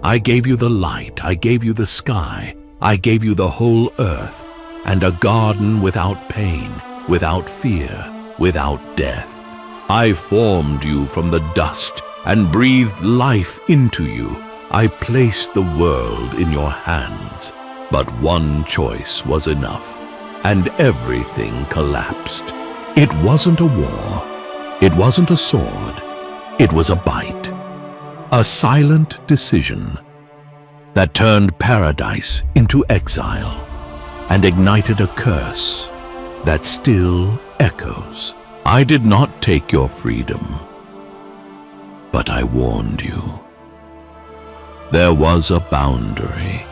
I gave you the light, I gave you the sky, I gave you the whole earth, and a garden without pain, without fear, without death. I formed you from the dust and breathed life into you. I placed the world in your hands. But one choice was enough, and everything collapsed. It wasn't a war. It wasn't a sword. It was a bite. A silent decision that turned paradise into exile and ignited a curse that still echoes. I did not take your freedom, but I warned you. There was a boundary,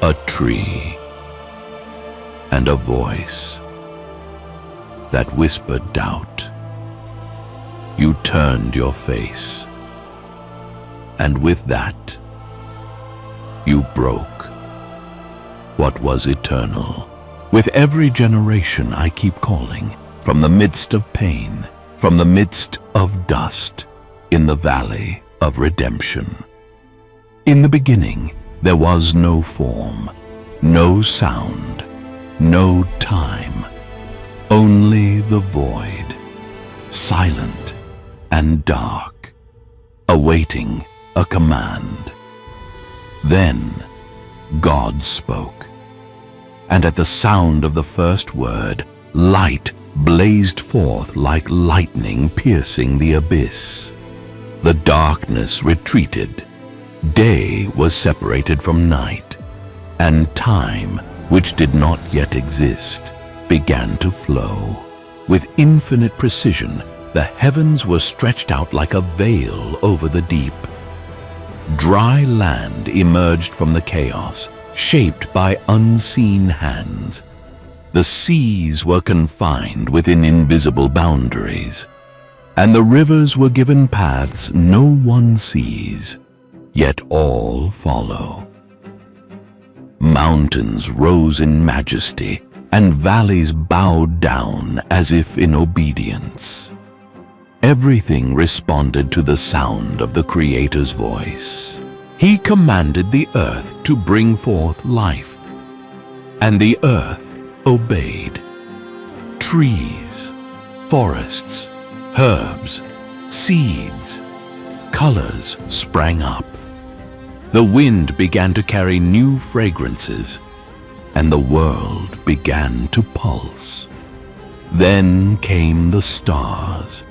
a tree, and a voice that whispered doubt. You turned your face, and with that, you broke what was eternal. With every generation I keep calling, from the midst of pain, from the midst of dust, in the valley of redemption. In the beginning, there was no form, no sound, no time, only the void, silent and dark, awaiting a command. Then God spoke, and at the sound of the first word, light blazed forth like lightning piercing the abyss. The darkness retreated. Day was separated from night, and time, which did not yet exist, began to flow. With infinite precision, the heavens were stretched out like a veil over the deep. Dry land emerged from the chaos, shaped by unseen hands. The seas were confined within invisible boundaries, and the rivers were given paths no one sees, yet all follow. Mountains rose in majesty, and valleys bowed down as if in obedience. Everything responded to the sound of the Creator's voice. He commanded the earth to bring forth life, and the earth obeyed. Trees, forests, herbs, seeds, colors sprang up. The wind began to carry new fragrances, and the world began to pulse. Then came the stars.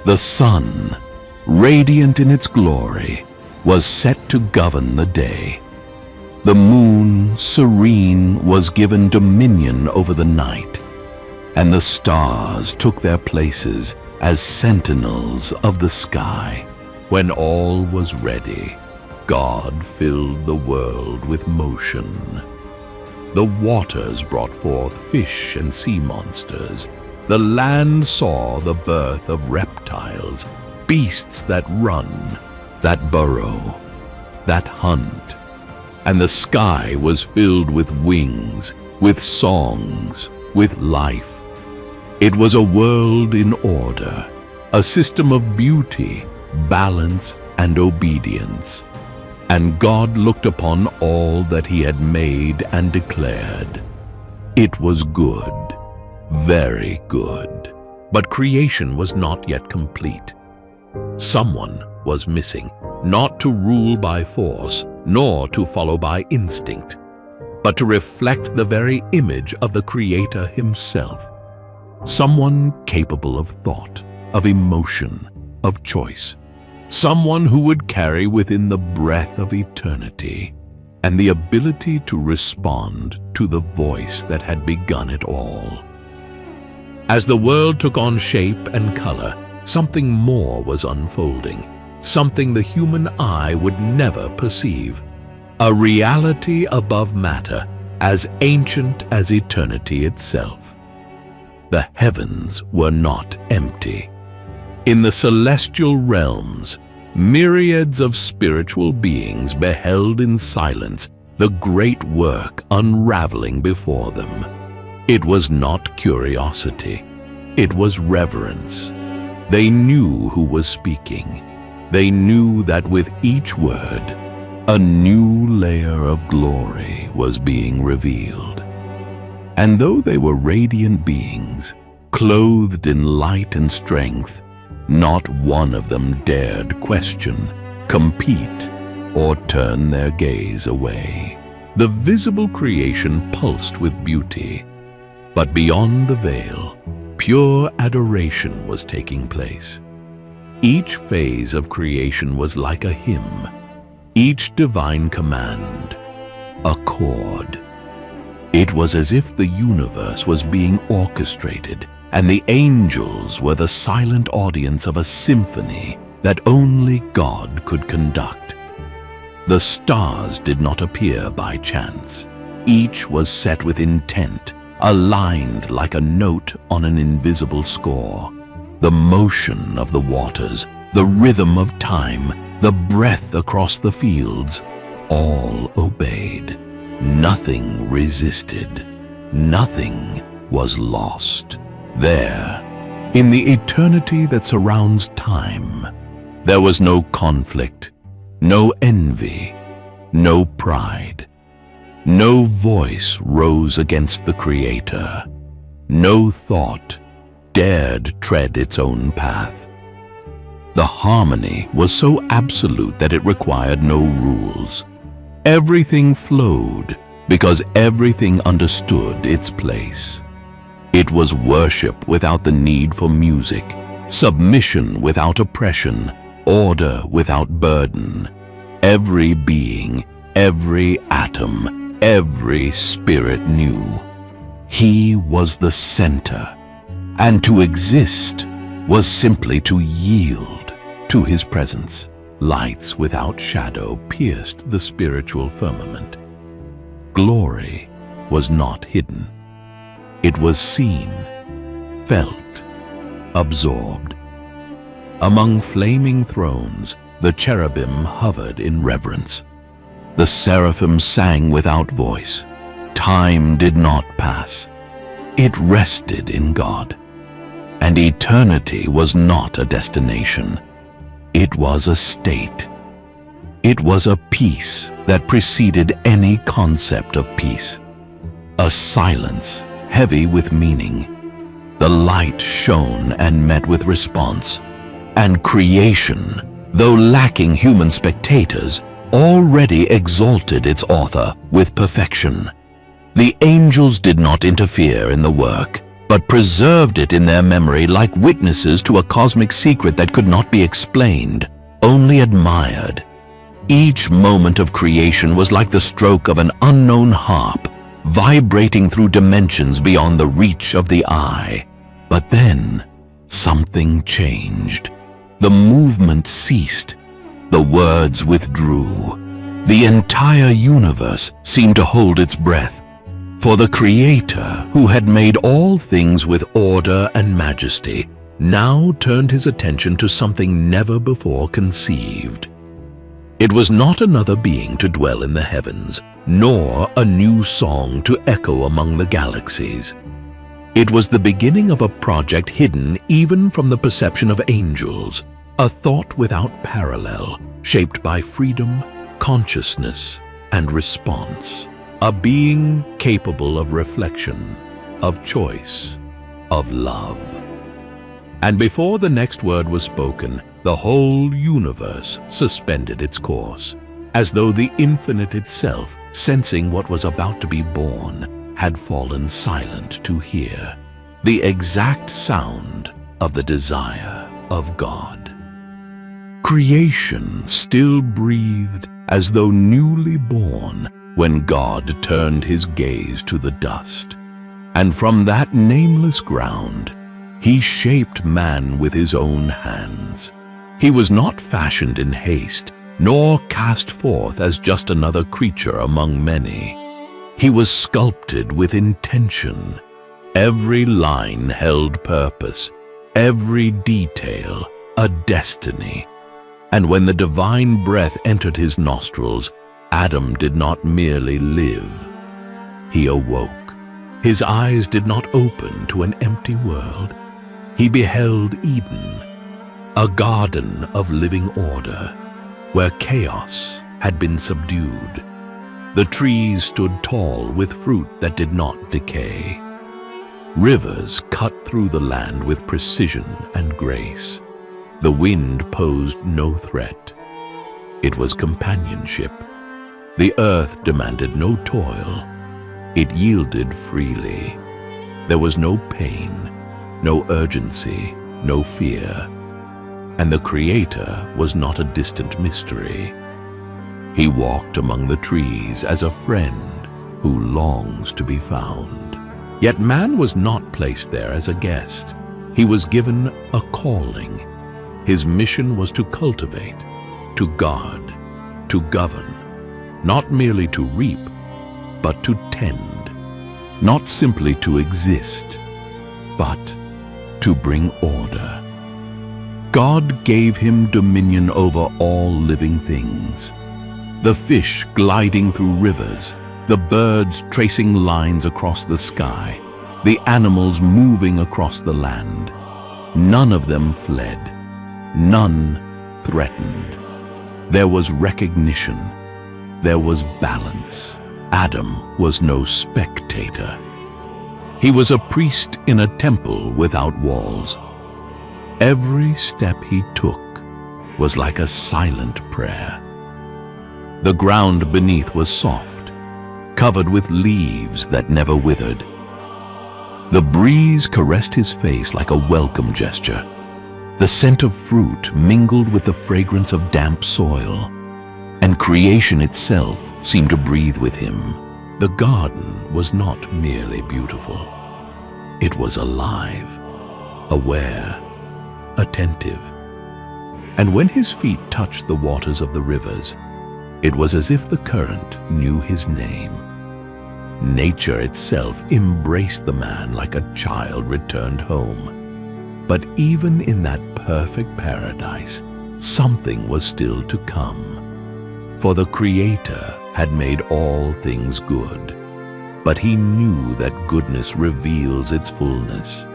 The sun, radiant in its glory, was set to govern the day. The moon, serene, was given dominion over the night, and the stars took their places as sentinels of the sky. When all was ready, God filled the world with motion. The waters brought forth fish and sea monsters. The land saw the birth of reptiles, beasts that run, that burrow, that hunt. And the sky was filled with wings, with songs, with life. It was a world in order, a system of beauty, balance, and obedience. And God looked upon all that he had made and declared, "It was good, very good." But creation was not yet complete. Someone was missing, not to rule by force, nor to follow by instinct, but to reflect the very image of the Creator himself. Someone capable of thought, of emotion, of choice. Someone who would carry within the breath of eternity and the ability to respond to the voice that had begun it all. As the world took on shape and color, something more was unfolding, something the human eye would never perceive. A reality above matter, as ancient as eternity itself. The heavens were not empty. In the celestial realms, myriads of spiritual beings beheld in silence the great work unraveling before them. It was not curiosity, it was reverence. They knew who was speaking. They knew that with each word, a new layer of glory was being revealed. And though they were radiant beings, clothed in light and strength, not one of them dared question, compete, or turn their gaze away. The visible creation pulsed with beauty, but beyond the veil, pure adoration was taking place. Each phase of creation was like a hymn, each divine command, a chord. It was as if the universe was being orchestrated, and the angels were the silent audience of a symphony that only God could conduct. The stars did not appear by chance. Each was set with intent, aligned like a note on an invisible score. The motion of the waters, the rhythm of time, the breath across the fields, all obeyed. Nothing resisted. Nothing was lost. There, in the eternity that surrounds time, there was no conflict, no envy, no pride. No voice rose against the Creator. No thought dared tread its own path. The harmony was so absolute that it required no rules. Everything flowed because everything understood its place. It was worship without the need for music, submission without oppression, order without burden. Every being, every atom, every spirit knew he was the center, and to exist was simply to yield to his presence. Lights without shadow pierced the spiritual firmament. Glory was not hidden. It was seen, felt, absorbed. Among flaming thrones, the cherubim hovered in reverence. The seraphim sang without voice. Time did not pass. It rested in God. And eternity was not a destination. It was a state. It was a peace that preceded any concept of peace. A silence heavy with meaning. The light shone and met with response. And creation, though lacking human spectators, already exalted its author with perfection. The angels did not interfere in the work, but preserved it in their memory like witnesses to a cosmic secret that could not be explained, only admired. Each moment of creation was like the stroke of an unknown harp, vibrating through dimensions beyond the reach of the eye. But then, something changed. The movement ceased. The words withdrew. The entire universe seemed to hold its breath. For the Creator, who had made all things with order and majesty, now turned his attention to something never before conceived. It was not another being to dwell in the heavens, nor a new song to echo among the galaxies. It was the beginning of a project hidden even from the perception of angels, a thought without parallel, shaped by freedom, consciousness, and response. A being capable of reflection, of choice, of love. And before the next word was spoken, the whole universe suspended its course, as though the infinite itself, sensing what was about to be born, had fallen silent to hear the exact sound of the desire of God. Creation still breathed as though newly born when God turned his gaze to the dust. And from that nameless ground, he shaped man with his own hands. He was not fashioned in haste, nor cast forth as just another creature among many. He was sculpted with intention. Every line held purpose, every detail a destiny. And when the divine breath entered his nostrils, Adam did not merely live. He awoke. His eyes did not open to an empty world. He beheld Eden, a garden of living order where chaos had been subdued. The trees stood tall with fruit that did not decay. Rivers cut through the land with precision and grace. The wind posed no threat. It was companionship. The earth demanded no toil. It yielded freely. There was no pain, no urgency, no fear. And the Creator was not a distant mystery. He walked among the trees as a friend who longs to be found. Yet man was not placed there as a guest. He was given a calling. His mission was to cultivate, to guard, to govern, not merely to reap, but to tend, not simply to exist, but to bring order. God gave him dominion over all living things. The fish gliding through rivers, the birds tracing lines across the sky, the animals moving across the land. None of them fled. None threatened. There was recognition. There was balance. Adam was no spectator. He was a priest in a temple without walls. Every step he took was like a silent prayer. The ground beneath was soft, covered with leaves that never withered. The breeze caressed his face like a welcome gesture. The scent of fruit mingled with the fragrance of damp soil, and creation itself seemed to breathe with him. The garden was not merely beautiful. It was alive, aware, attentive. And when his feet touched the waters of the rivers, it was as if the current knew his name. Nature itself embraced the man like a child returned home. But even in that perfect paradise, something was still to come. For the Creator had made all things good, but he knew that goodness reveals its fullness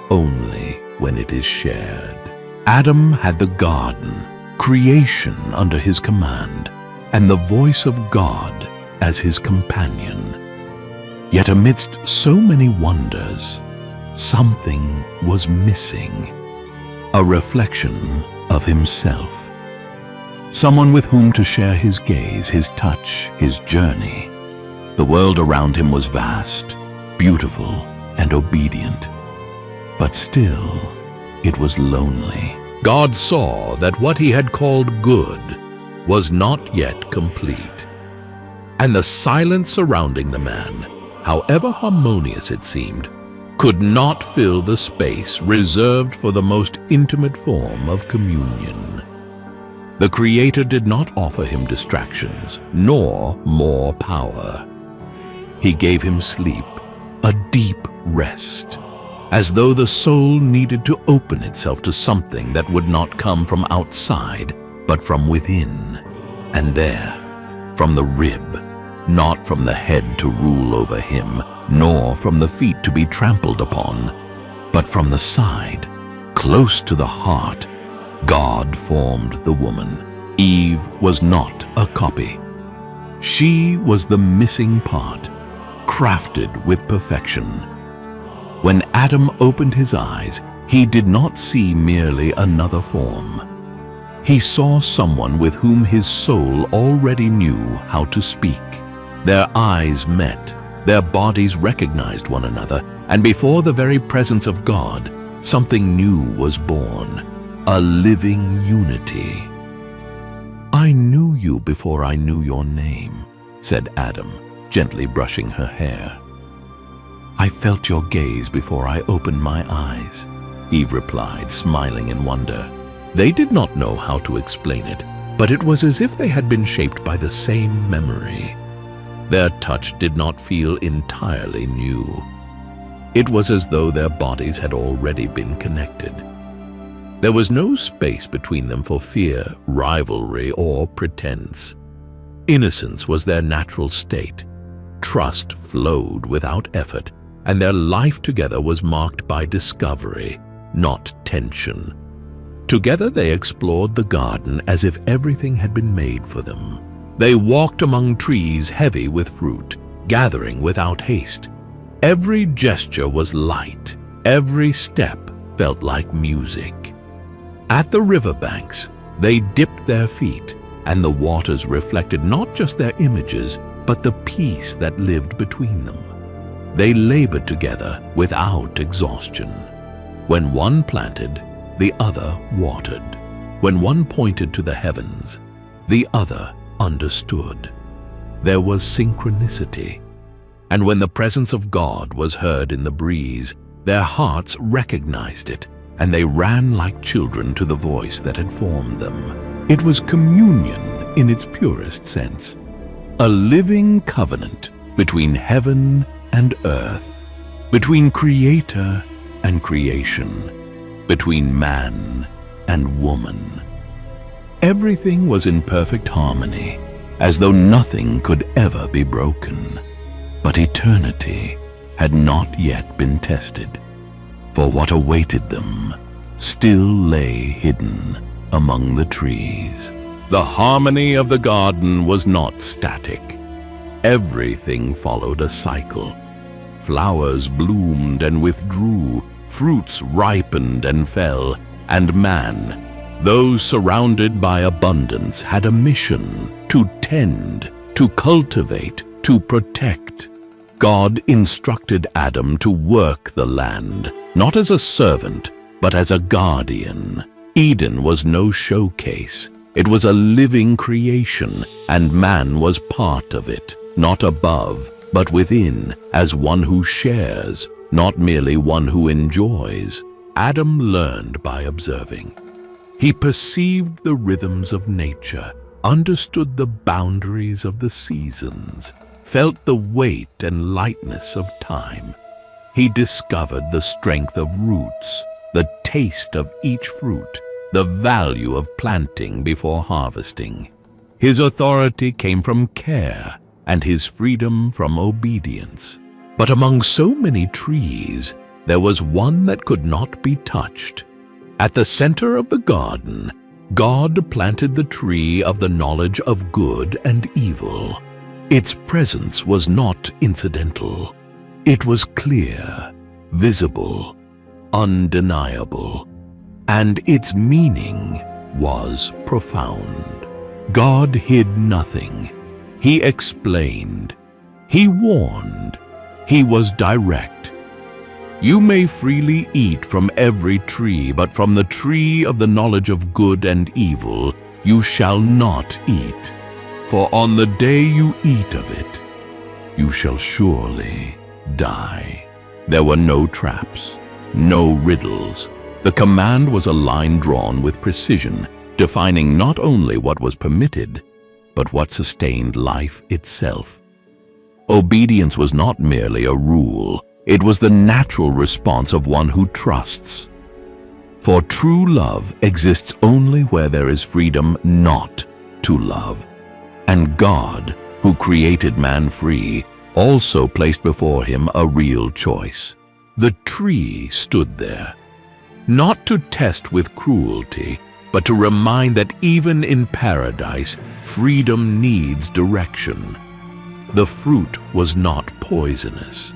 only when it is shared. Adam had the garden, creation under his command, and the voice of God as his companion. Yet amidst so many wonders, something was missing, a reflection of himself. Someone with whom to share his gaze, his touch, his journey. The world around him was vast, beautiful, and obedient. But still, it was lonely. God saw that what he had called good was not yet complete. And the silence surrounding the man, however harmonious it seemed, could not fill the space reserved for the most intimate form of communion. The Creator did not offer him distractions, nor more power. He gave him sleep, a deep rest, as though the soul needed to open itself to something that would not come from outside, but from within. And there, from the rib, not from the head to rule over him, nor from the feet to be trampled upon, but from the side, close to the heart, God formed the woman. Eve was not a copy. She was the missing part, crafted with perfection. When Adam opened his eyes, he did not see merely another form. He saw someone with whom his soul already knew how to speak. Their eyes met, their bodies recognized one another, and before the very presence of God, something new was born, a living unity. "I knew you before I knew your name," said Adam, gently brushing her hair. "I felt your gaze before I opened my eyes," Eve replied, smiling in wonder. They did not know how to explain it, but it was as if they had been shaped by the same memory. Their touch did not feel entirely new. It was as though their bodies had already been connected. There was no space between them for fear, rivalry, or pretense. Innocence was their natural state. Trust flowed without effort, and their life together was marked by discovery, not tension. Together they explored the garden as if everything had been made for them. They walked among trees heavy with fruit, gathering without haste. Every gesture was light. Every step felt like music. At the riverbanks, they dipped their feet, and the waters reflected not just their images, but the peace that lived between them. They labored together without exhaustion. When one planted, the other watered. When one pointed to the heavens, the other understood. There was synchronicity. And when the presence of God was heard in the breeze, their hearts recognized it, and they ran like children to the voice that had formed them. It was communion in its purest sense, a living covenant between heaven and earth, between creator and creation, between man and woman. Everything was in perfect harmony, as though nothing could ever be broken. But eternity had not yet been tested, for what awaited them still lay hidden among the trees. The harmony of the garden was not static. Everything followed a cycle. Flowers bloomed and withdrew, fruits ripened and fell, and man, those surrounded by abundance, had a mission to tend, to cultivate, to protect. God instructed Adam to work the land, not as a servant, but as a guardian. Eden was no showcase. It was a living creation, and man was part of it, not above, but within, as one who shares, not merely one who enjoys. Adam learned by observing. He perceived the rhythms of nature, understood the boundaries of the seasons, felt the weight and lightness of time. He discovered the strength of roots, the taste of each fruit, the value of planting before harvesting. His authority came from care, and his freedom from obedience. But among so many trees, there was one that could not be touched. At the center of the garden, God planted the tree of the knowledge of good and evil. Its presence was not incidental. It was clear, visible, undeniable, and its meaning was profound. God hid nothing. He explained. He warned. He was direct. You may freely eat from every tree, but from the tree of the knowledge of good and evil you shall not eat. For on the day you eat of it, you shall surely die. There were no traps, no riddles. The command was a line drawn with precision, defining not only what was permitted, but what sustained life itself. Obedience was not merely a rule, it was the natural response of one who trusts. For true love exists only where there is freedom not to love. And God, who created man free, also placed before him a real choice. The tree stood there, not to test with cruelty, but to remind that even in paradise, freedom needs direction. The fruit was not poisonous,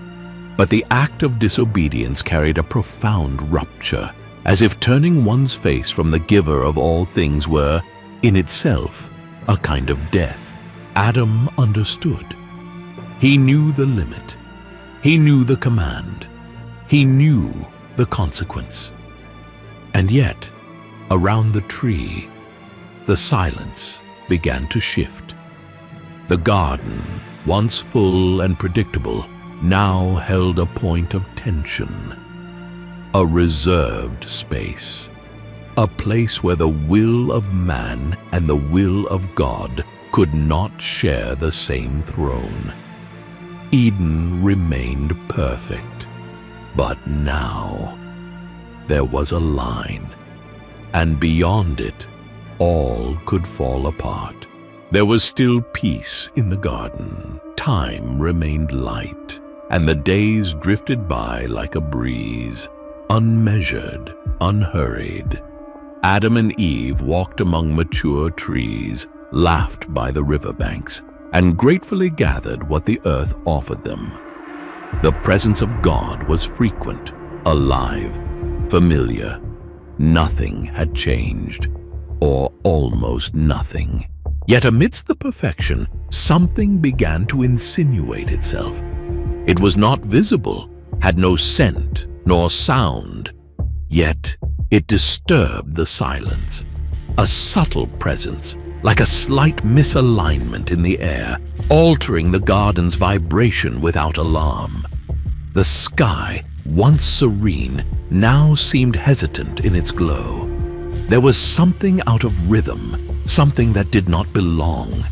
but the act of disobedience carried a profound rupture, as if turning one's face from the giver of all things were, in itself, a kind of death. Adam understood. He knew the limit. He knew the command. He knew the consequence. And yet, around the tree, the silence began to shift. The garden, once full and predictable, now held a point of tension. A reserved space. A place where the will of man and the will of God could not share the same throne. Eden remained perfect, but now there was a line, and beyond it, all could fall apart. There was still peace in the garden. Time remained light, and the days drifted by like a breeze, unmeasured, unhurried. Adam and Eve walked among mature trees, laughed by the riverbanks, and gratefully gathered what the earth offered them. The presence of God was frequent, alive, familiar. Nothing had changed, or almost nothing. Yet amidst the perfection, something began to insinuate itself. It was not visible, had no scent nor sound, yet it disturbed the silence. A subtle presence, like a slight misalignment in the air, altering the garden's vibration without alarm. The sky, once serene, now seemed hesitant in its glow. There was something out of rhythm, something that did not belong,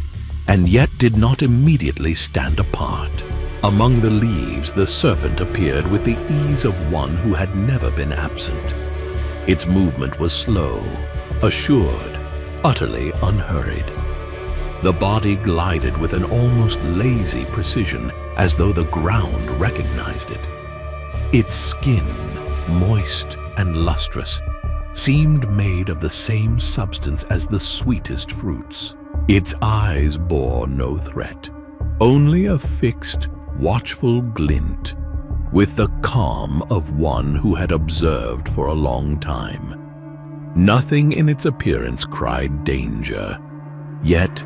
and yet did not immediately stand apart. Among the leaves, the serpent appeared with the ease of one who had never been absent. Its movement was slow, assured, utterly unhurried. The body glided with an almost lazy precision, as though the ground recognized it. Its skin, moist and lustrous, seemed made of the same substance as the sweetest fruits. Its eyes bore no threat, only a fixed, watchful glint, with the calm of one who had observed for a long time. Nothing in its appearance cried danger, yet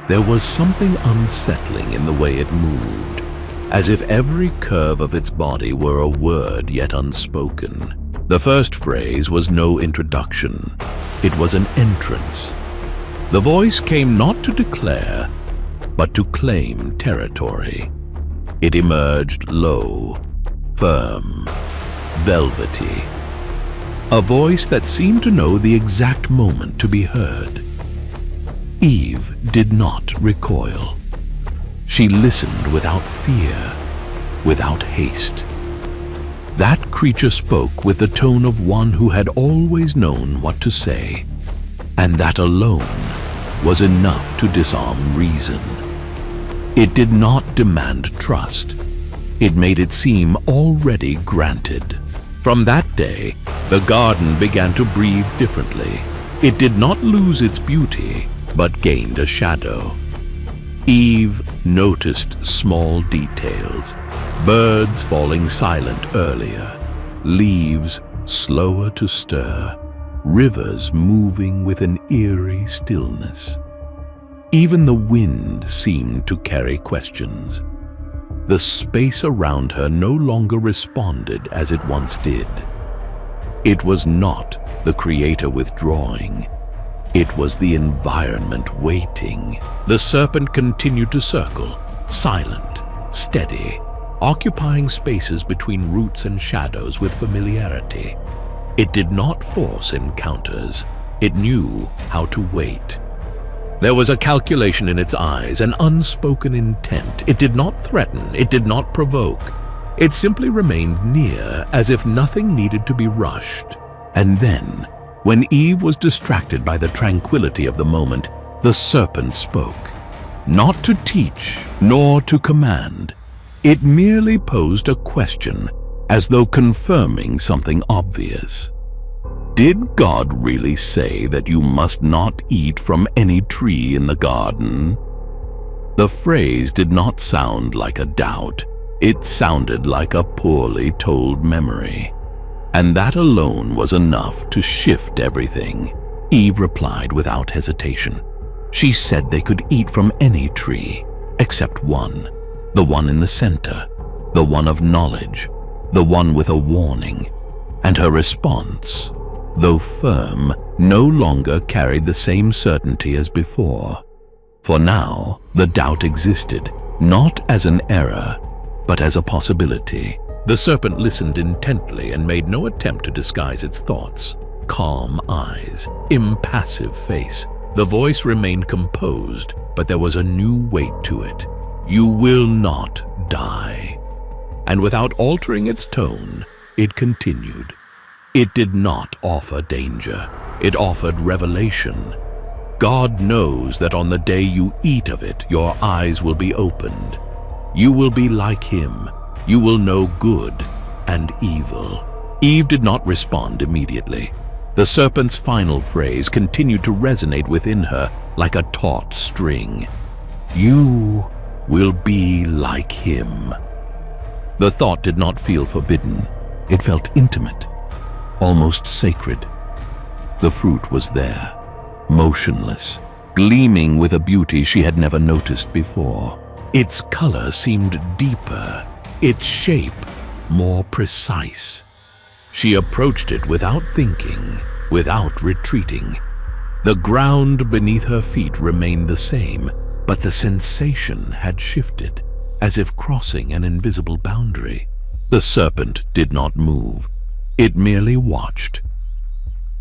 there was something unsettling in the way it moved, as if every curve of its body were a word yet unspoken. The first phrase was no introduction, it was an entrance. The voice came not to declare, but to claim territory. It emerged low, firm, velvety. A voice that seemed to know the exact moment to be heard. Eve did not recoil. She listened without fear, without haste. That creature spoke with the tone of one who had always known what to say, and that alone was enough to disarm reason. It did not demand trust. It made it seem already granted. From that day, the garden began to breathe differently. It did not lose its beauty, but gained a shadow. Eve noticed small details, birds falling silent earlier, leaves slower to stir, rivers moving with an eerie stillness. Even the wind seemed to carry questions. The space around her no longer responded as it once did. It was not the creator withdrawing. It was the environment waiting. The serpent continued to circle, silent, steady, occupying spaces between roots and shadows with familiarity. It did not force encounters. It knew how to wait. There was a calculation in its eyes, an unspoken intent. It did not threaten, it did not provoke. It simply remained near, as if nothing needed to be rushed. And then, when Eve was distracted by the tranquility of the moment, the serpent spoke. Not to teach, nor to command. It merely posed a question, as though confirming something obvious. Did God really say that you must not eat from any tree in the garden? The phrase did not sound like a doubt. It sounded like a poorly told memory. And that alone was enough to shift everything. Eve replied without hesitation. She said they could eat from any tree, except one, the one in the center, the one of knowledge, the one with a warning. And her response, though firm, no longer carried the same certainty as before. For now, the doubt existed, not as an error, but as a possibility. The serpent listened intently and made no attempt to disguise its thoughts. Calm eyes, impassive face. The voice remained composed, but there was a new weight to it. You will not die. And without altering its tone, it continued. It did not offer danger. It offered revelation. God knows that on the day you eat of it, your eyes will be opened. You will be like Him. You will know good and evil. Eve did not respond immediately. The serpent's final phrase continued to resonate within her like a taut string. "You will be like him." The thought did not feel forbidden. It felt intimate, almost sacred. The fruit was there, motionless, gleaming with a beauty she had never noticed before. Its color seemed deeper, its shape more precise. She approached it without thinking, without retreating. The ground beneath her feet remained the same, but the sensation had shifted, as if crossing an invisible boundary. The serpent did not move. It merely watched.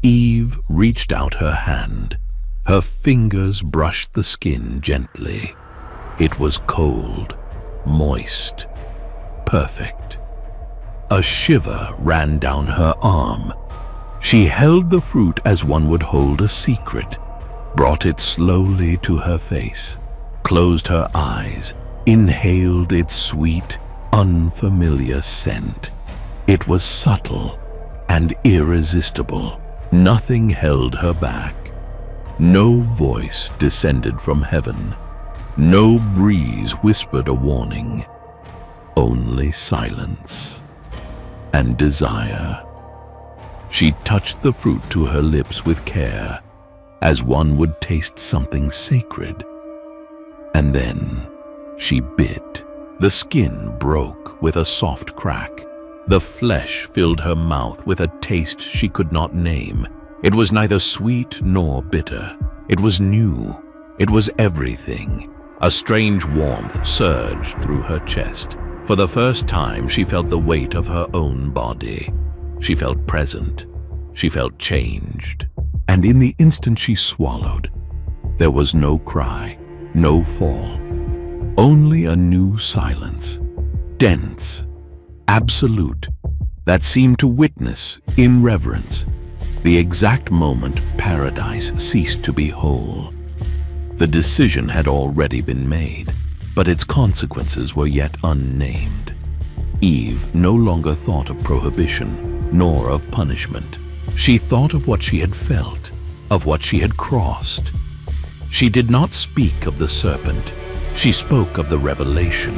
Eve reached out her hand. Her fingers brushed the skin gently. It was cold, moist, perfect. A shiver ran down her arm. She held the fruit as one would hold a secret, brought it slowly to her face, closed her eyes, inhaled its sweet, unfamiliar scent. It was subtle and irresistible. Nothing held her back. No voice descended from heaven. No breeze whispered a warning. Only silence and desire. She touched the fruit to her lips with care, as one would taste something sacred. And then she bit. The skin broke with a soft crack. The flesh filled her mouth with a taste she could not name. It was neither sweet nor bitter. It was new. It was everything. A strange warmth surged through her chest. For the first time, she felt the weight of her own body. She felt present. She felt changed. And in the instant she swallowed, there was no cry, no fall. Only a new silence, dense, absolute, that seemed to witness, in reverence, the exact moment paradise ceased to be whole. The decision had already been made, but its consequences were yet unnamed. Eve no longer thought of prohibition, nor of punishment. She thought of what she had felt, of what she had crossed. She did not speak of the serpent. She spoke of the revelation.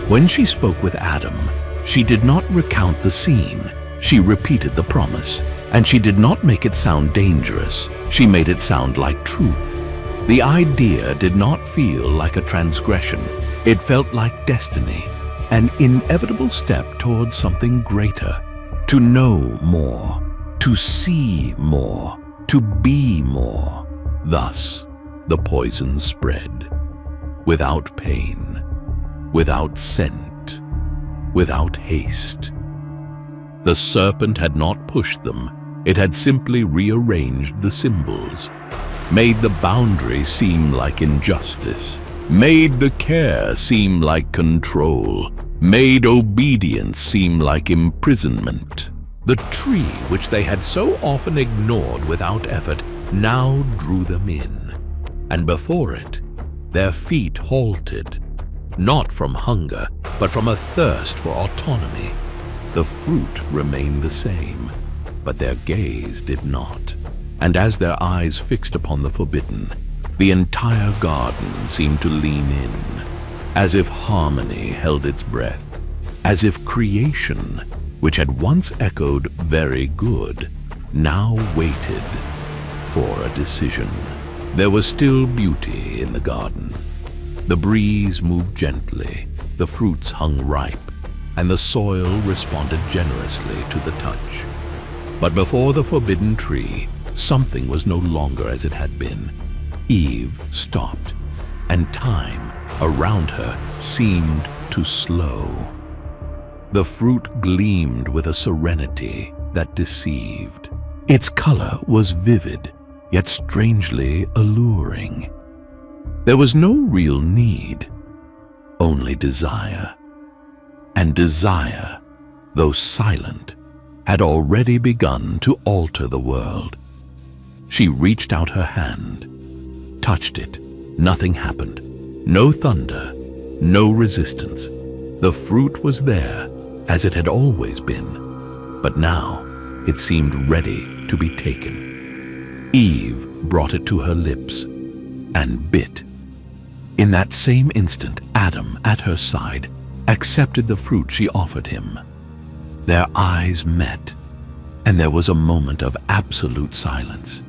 When she spoke with Adam, she did not recount the scene. She repeated the promise, and she did not make it sound dangerous. She made it sound like truth. The idea did not feel like a transgression. It felt like destiny, an inevitable step towards something greater. To know more, to see more, to be more. Thus, the poison spread. Without pain, without scent, without haste. The serpent had not pushed them. It had simply rearranged the symbols, made the boundary seem like injustice, made the care seem like control, made obedience seem like imprisonment. The tree, which they had so often ignored without effort, now drew them in, and before it, their feet halted, not from hunger, but from a thirst for autonomy. The fruit remained the same, but their gaze did not. And as their eyes fixed upon the forbidden, the entire garden seemed to lean in, as if harmony held its breath, as if creation, which had once echoed very good, now waited for a decision. There was still beauty in the garden. The breeze moved gently, the fruits hung ripe, and the soil responded generously to the touch. But before the forbidden tree, something was no longer as it had been. Eve stopped, and time around her seemed to slow. The fruit gleamed with a serenity that deceived. Its color was vivid, yet strangely alluring. There was no real need, only desire. And desire, though silent, had already begun to alter the world. She reached out her hand, touched it. Nothing happened. No thunder, no resistance. The fruit was there, as it had always been. But now, it seemed ready to be taken. Eve brought it to her lips and bit. In that same instant, Adam, at her side, accepted the fruit she offered him. Their eyes met, and there was a moment of absolute silence.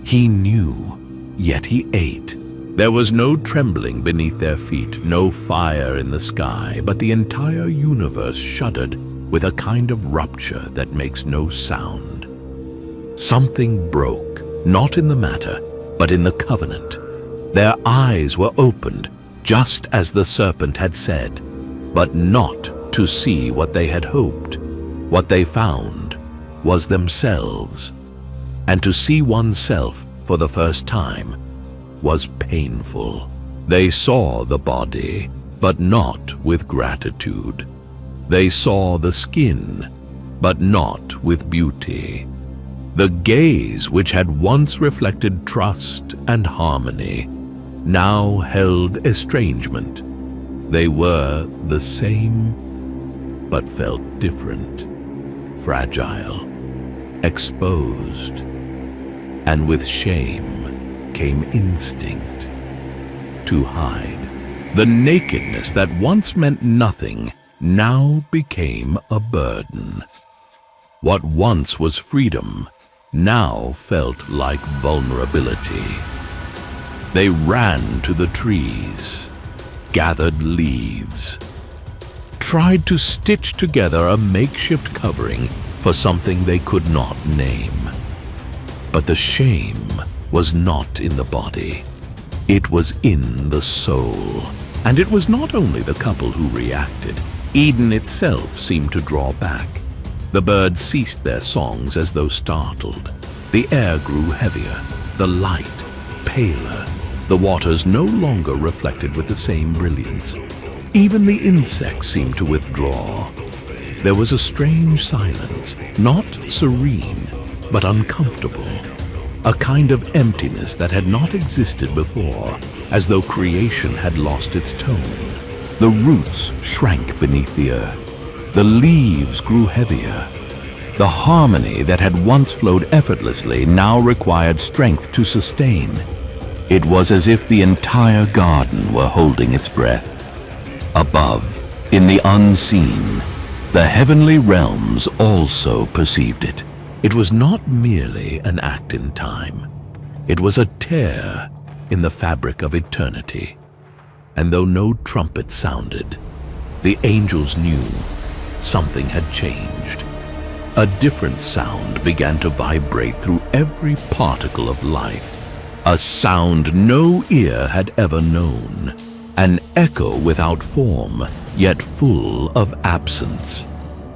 He knew, yet he ate. There was no trembling beneath their feet, no fire in the sky, but the entire universe shuddered with a kind of rupture that makes no sound. Something broke, not in the matter, but in the covenant. Their eyes were opened, just as the serpent had said, but not to see what they had hoped. What they found was themselves, and to see oneself for the first time was painful. They saw the body, but not with gratitude. They saw the skin, but not with beauty. The gaze which had once reflected trust and harmony now held estrangement. They were the same, but felt different, fragile, exposed, and with shame came instinct to hide. The nakedness that once meant nothing now became a burden. What once was freedom now felt like vulnerability. They ran to the trees, gathered leaves, tried to stitch together a makeshift covering for something they could not name. But the shame was not in the body. It was in the soul. And it was not only the couple who reacted. Eden itself seemed to draw back. The birds ceased their songs as though startled. The air grew heavier, the light paler. The waters no longer reflected with the same brilliance. Even the insects seemed to withdraw. There was a strange silence, not serene, but uncomfortable. A kind of emptiness that had not existed before, as though creation had lost its tone. The roots shrank beneath the earth. The leaves grew heavier. The harmony that had once flowed effortlessly now required strength to sustain. It was as if the entire garden were holding its breath. Above, in the unseen, the heavenly realms also perceived it. It was not merely an act in time. It was a tear in the fabric of eternity. And though no trumpet sounded, the angels knew something had changed. A different sound began to vibrate through every particle of life. A sound no ear had ever known. An echo without form, yet full of absence.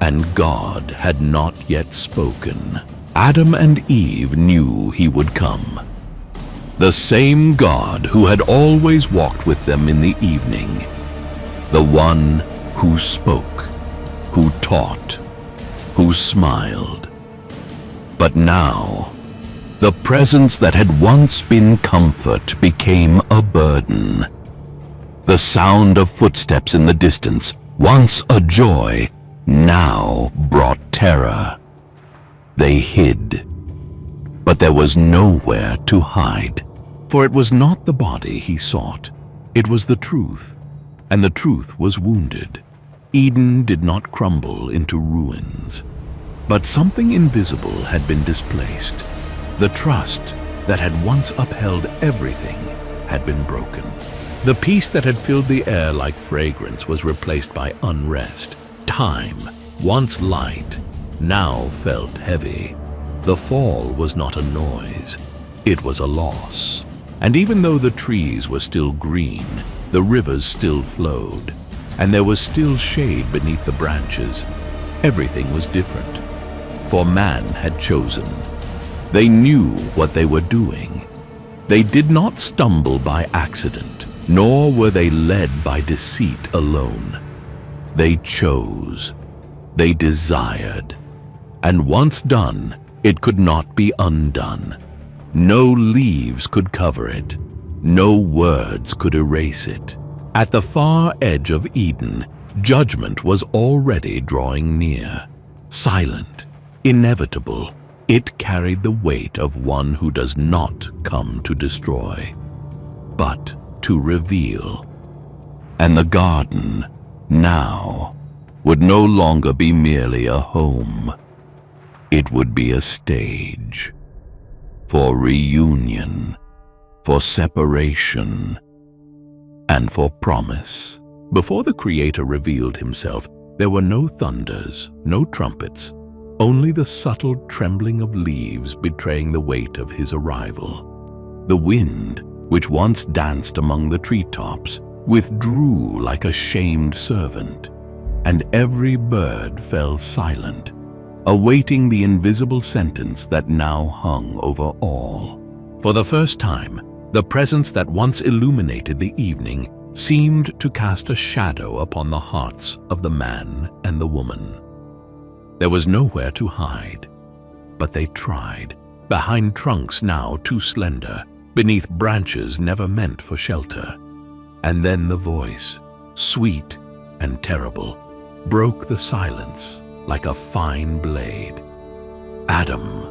And God had not yet spoken. Adam and Eve knew he would come. The same God who had always walked with them in the evening. The one who spoke, who taught, who smiled. But now, the presence that had once been comfort became a burden. The sound of footsteps in the distance, once a joy, now brought terror. They hid, but there was nowhere to hide. For it was not the body he sought, it was the truth, and the truth was wounded. Eden did not crumble into ruins, but something invisible had been displaced. The trust that had once upheld everything had been broken. The peace that had filled the air like fragrance was replaced by unrest. Time, once light, now felt heavy. The fall was not a noise, it was a loss. And even though the trees were still green, the rivers still flowed, and there was still shade beneath the branches, everything was different. For man had chosen. They knew what they were doing. They did not stumble by accident, nor were they led by deceit alone. They chose. They desired. And once done, it could not be undone. No leaves could cover it. No words could erase it. At the far edge of Eden, judgment was already drawing near. Silent, inevitable, It carried the weight of one who does not come to destroy, but to reveal. And the garden, now, would no longer be merely a home. It would be a stage for reunion, for separation, and for promise. Before the Creator revealed himself, there were no thunders, no trumpets, only the subtle trembling of leaves betraying the weight of his arrival. The wind, which once danced among the treetops, withdrew like a shamed servant, and every bird fell silent, awaiting the invisible sentence that now hung over all. For the first time, the presence that once illuminated the evening seemed to cast a shadow upon the hearts of the man and the woman. There was nowhere to hide, but they tried, behind trunks now too slender, beneath branches never meant for shelter. And then the voice, sweet and terrible, broke the silence like a fine blade. "Adam,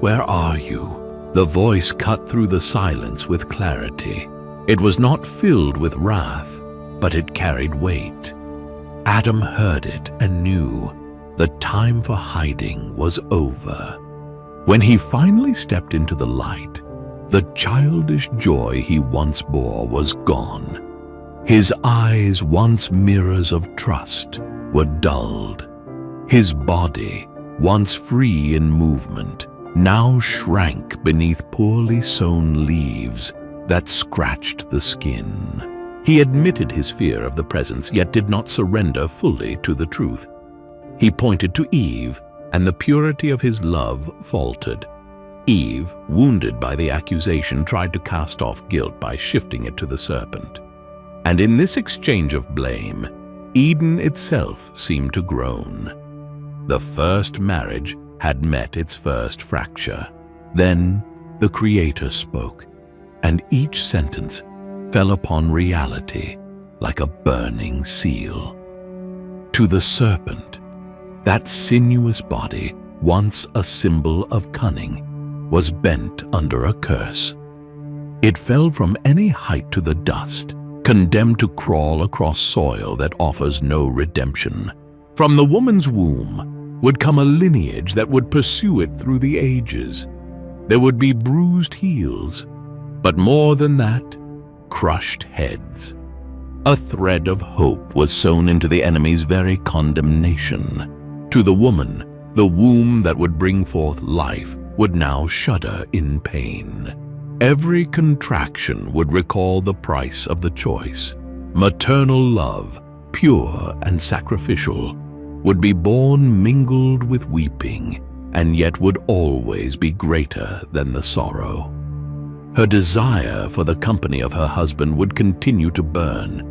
where are you?" The voice cut through the silence with clarity. It was not filled with wrath, but it carried weight. Adam heard it and knew the time for hiding was over. When he finally stepped into the light, the childish joy he once bore was gone. His eyes, once mirrors of trust, were dulled. His body, once free in movement, now shrank beneath poorly sewn leaves that scratched the skin. He admitted his fear of the presence, yet did not surrender fully to the truth. He pointed to Eve, and the purity of his love faltered. Eve, wounded by the accusation, tried to cast off guilt by shifting it to the serpent. And in this exchange of blame, Eden itself seemed to groan. The first marriage had met its first fracture. Then the Creator spoke, and each sentence fell upon reality like a burning seal. To the serpent, that sinuous body, once a symbol of cunning, was bent under a curse. It fell from any height to the dust, condemned to crawl across soil that offers no redemption. From the woman's womb would come a lineage that would pursue it through the ages. There would be bruised heels, but more than that, crushed heads. A thread of hope was sewn into the enemy's very condemnation. To the woman, the womb that would bring forth life would now shudder in pain. Every contraction would recall the price of the choice. Maternal love, pure and sacrificial, would be born mingled with weeping, and yet would always be greater than the sorrow. Her desire for the company of her husband would continue to burn,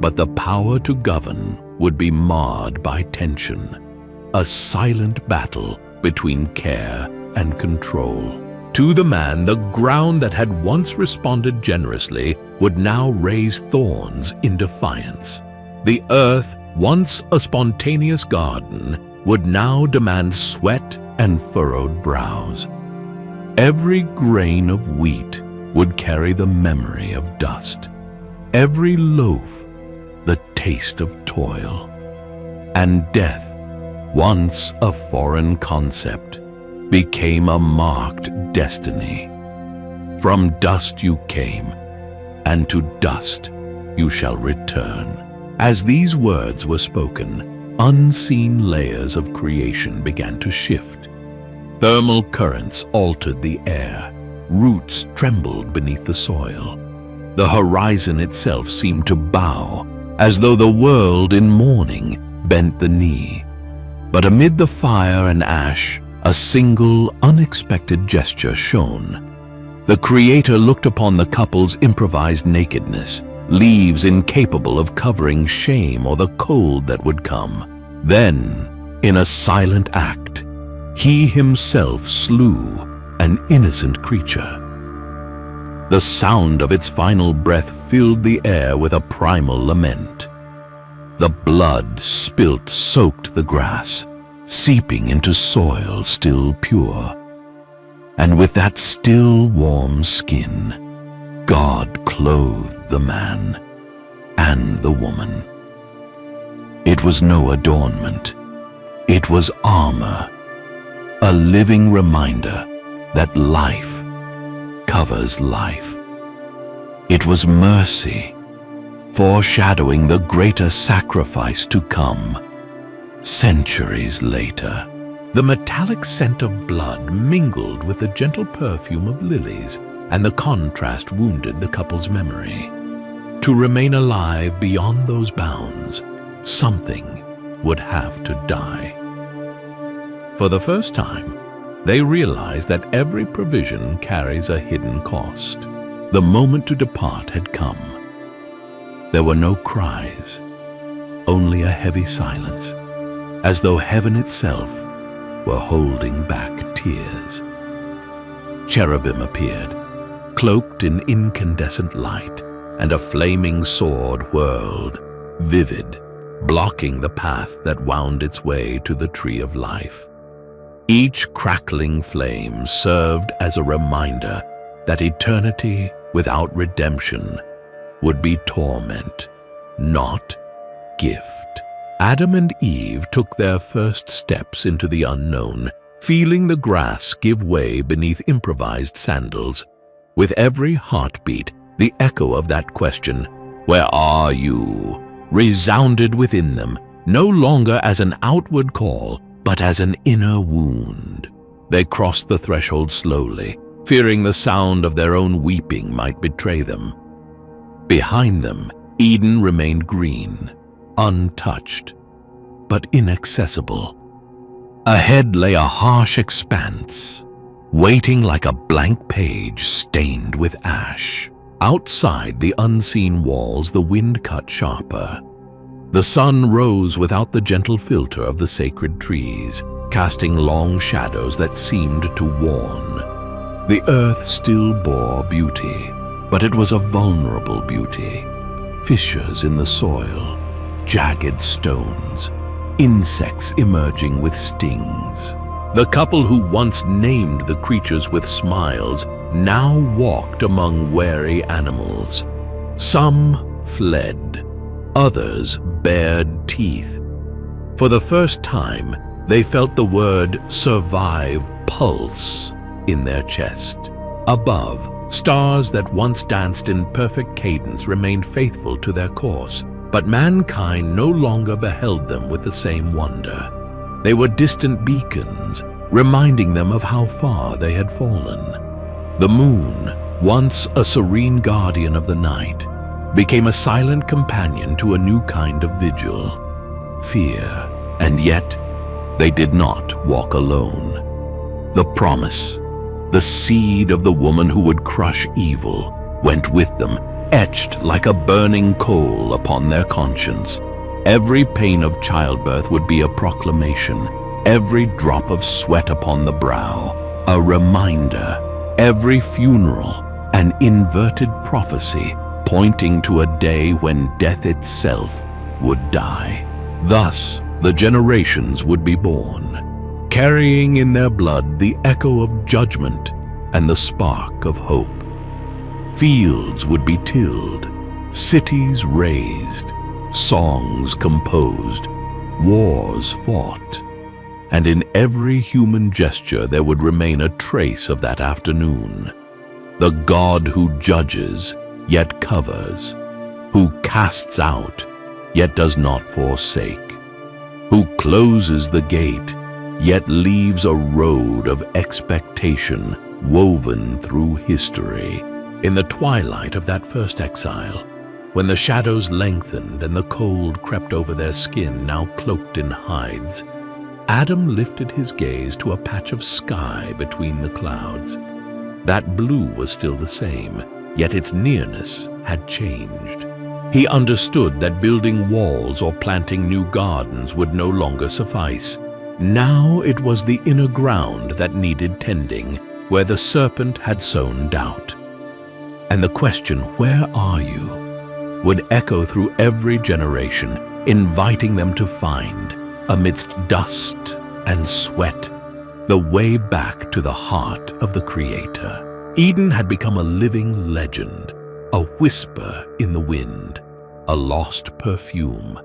but the power to govern would be marred by tension, a silent battle between care and control. To the man, the ground that had once responded generously would now raise thorns in defiance. The earth, once a spontaneous garden, would now demand sweat and furrowed brows. Every grain of wheat would carry the memory of dust. Every loaf, the taste of toil. And death, once a foreign concept, became a marked destiny. From dust you came, and to dust you shall return. As these words were spoken, unseen layers of creation began to shift. Thermal currents altered the air. Roots trembled beneath the soil. The horizon itself seemed to bow, as though the world in mourning bent the knee. But amid the fire and ash, a single, unexpected gesture shone. The Creator looked upon the couple's improvised nakedness, leaves incapable of covering shame or the cold that would come. Then, in a silent act, he himself slew an innocent creature. The sound of its final breath filled the air with a primal lament. The blood spilt soaked the grass, seeping into soil still pure. And with that still warm skin, God clothed the man and the woman. It was no adornment. It was armor, a living reminder that life covers life. It was mercy, foreshadowing the greater sacrifice to come centuries later. The metallic scent of blood mingled with the gentle perfume of lilies, and the contrast wounded the couple's memory. To remain alive beyond those bounds, something would have to die. For the first time, they realized that every provision carries a hidden cost. The moment to depart had come. There were no cries, only a heavy silence, as though heaven itself were holding back tears. Cherubim appeared, cloaked in incandescent light, and a flaming sword whirled, vivid, blocking the path that wound its way to the tree of life. Each crackling flame served as a reminder that eternity without redemption would be torment, not gift. Adam and Eve took their first steps into the unknown, feeling the grass give way beneath improvised sandals. With every heartbeat, the echo of that question, "Where are you?" resounded within them, no longer as an outward call, but as an inner wound. They crossed the threshold slowly, fearing the sound of their own weeping might betray them. Behind them, Eden remained green, untouched, but inaccessible. Ahead lay a harsh expanse, waiting like a blank page stained with ash. Outside the unseen walls, the wind cut sharper. The sun rose without the gentle filter of the sacred trees, casting long shadows that seemed to warn. The earth still bore beauty, but it was a vulnerable beauty. Fissures in the soil, jagged stones, insects emerging with stings. The couple who once named the creatures with smiles now walked among wary animals. Some fled, others bared teeth. For the first time, they felt the word survive pulse in their chest. Above, stars that once danced in perfect cadence remained faithful to their course, but mankind no longer beheld them with the same wonder. They were distant beacons, reminding them of how far they had fallen. The moon, once a serene guardian of the night, became a silent companion to a new kind of vigil, fear, and yet they did not walk alone. The promise, the seed of the woman who would crush evil, went with them, etched like a burning coal upon their conscience. Every pain of childbirth would be a proclamation, every drop of sweat upon the brow, a reminder, every funeral, an inverted prophecy pointing to a day when death itself would die. Thus, the generations would be born, carrying in their blood the echo of judgment and the spark of hope. Fields would be tilled, cities razed, songs composed, wars fought, and in every human gesture there would remain a trace of that afternoon. The God who judges, yet covers, who casts out, yet does not forsake, who closes the gate, yet leaves a road of expectation woven through history. In the twilight of that first exile, when the shadows lengthened and the cold crept over their skin now cloaked in hides, Adam lifted his gaze to a patch of sky between the clouds. That blue was still the same, yet its nearness had changed. He understood that building walls or planting new gardens would no longer suffice. Now it was the inner ground that needed tending, where the serpent had sown doubt. And the question, "Where are you?" would echo through every generation, inviting them to find, amidst dust and sweat, the way back to the heart of the Creator. Eden had become a living legend, a whisper in the wind, a lost perfume,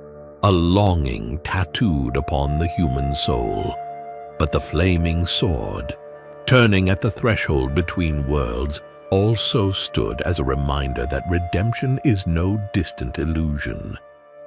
a longing tattooed upon the human soul. But the flaming sword, turning at the threshold between worlds, also stood as a reminder that redemption is no distant illusion.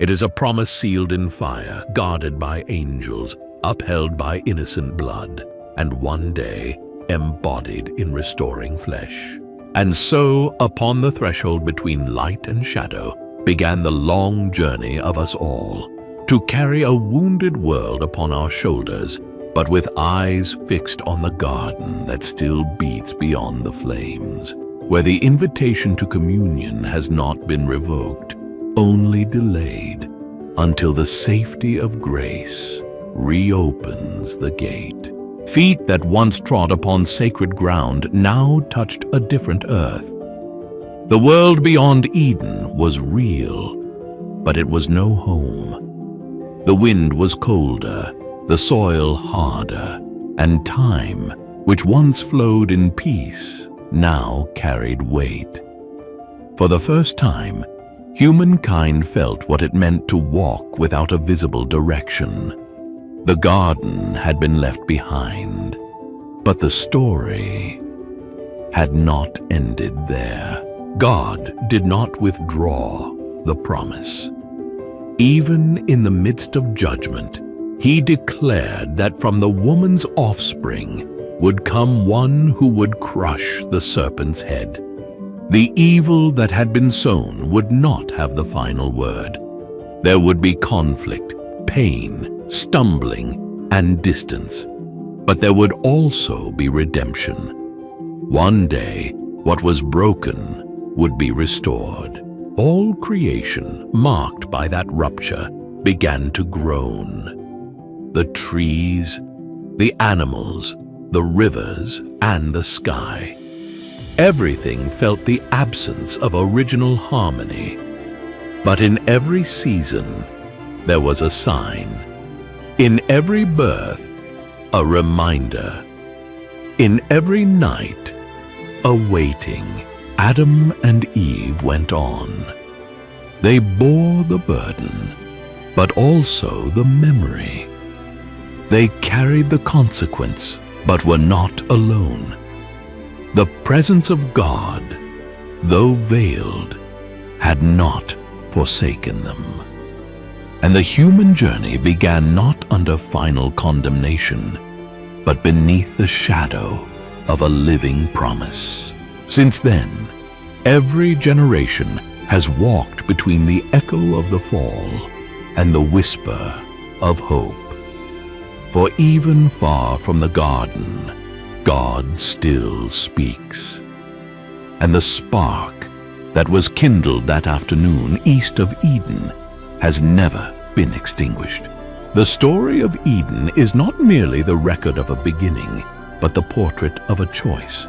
It is a promise sealed in fire, guarded by angels, upheld by innocent blood, and one day embodied in restoring flesh. And so, upon the threshold between light and shadow, began the long journey of us all, to carry a wounded world upon our shoulders, but with eyes fixed on the garden that still beats beyond the flames, where the invitation to communion has not been revoked, only delayed, until the safety of grace reopens the gate. Feet that once trod upon sacred ground now touched a different earth. The world beyond Eden was real, but it was no home. The wind was colder, the soil harder, and time, which once flowed in peace, now carried weight. For the first time, humankind felt what it meant to walk without a visible direction. The garden had been left behind, but the story had not ended there. God did not withdraw the promise. Even in the midst of judgment, He declared that from the woman's offspring would come one who would crush the serpent's head. The evil that had been sown would not have the final word. There would be conflict, pain, stumbling, and distance. But there would also be redemption. One day, what was broken would be restored. All creation, marked by that rupture, began to groan. The trees, the animals, the rivers, and the sky. Everything felt the absence of original harmony. But in every season, there was a sign. In every birth, a reminder. In every night, a waiting. Adam and Eve went on. They bore the burden, but also the memory. They carried the consequence, but were not alone. The presence of God, though veiled, had not forsaken them. And the human journey began not under final condemnation, but beneath the shadow of a living promise. Since then, every generation has walked between the echo of the fall and the whisper of hope. For even far from the garden, God still speaks. And the spark that was kindled that afternoon east of Eden has never been extinguished. The story of Eden is not merely the record of a beginning, but the portrait of a choice.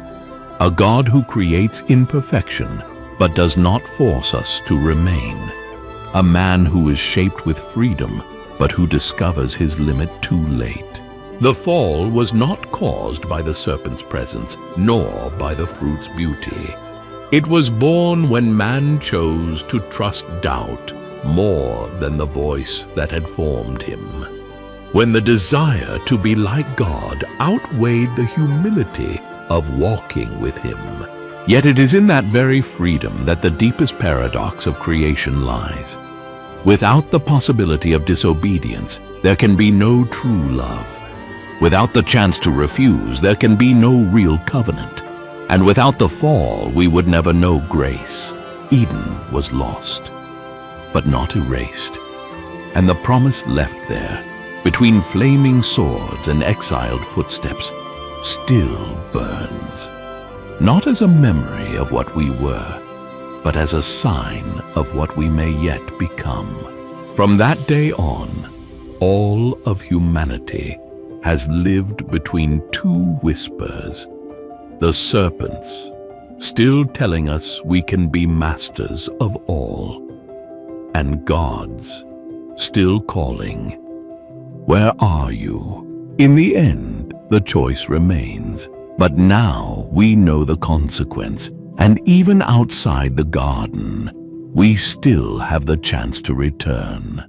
A God who creates imperfection, but does not force us to remain. A man who is shaped with freedom, but who discovers his limit too late. The fall was not caused by the serpent's presence, nor by the fruit's beauty. It was born when man chose to trust doubt more than the voice that had formed him. When the desire to be like God outweighed the humility of walking with Him. Yet it is in that very freedom that the deepest paradox of creation lies. Without the possibility of disobedience, there can be no true love. Without the chance to refuse, there can be no real covenant. And without the fall, we would never know grace. Eden was lost, but not erased. And the promise left there, between flaming swords and exiled footsteps, still burns. Not as a memory of what we were, but as a sign of what we may yet become. From that day on, all of humanity has lived between two whispers. The serpent's, still telling us we can be masters of all, and God's, still calling, "Where are you?" In the end, the choice remains. But now we know the consequence, and even outside the garden, we still have the chance to return.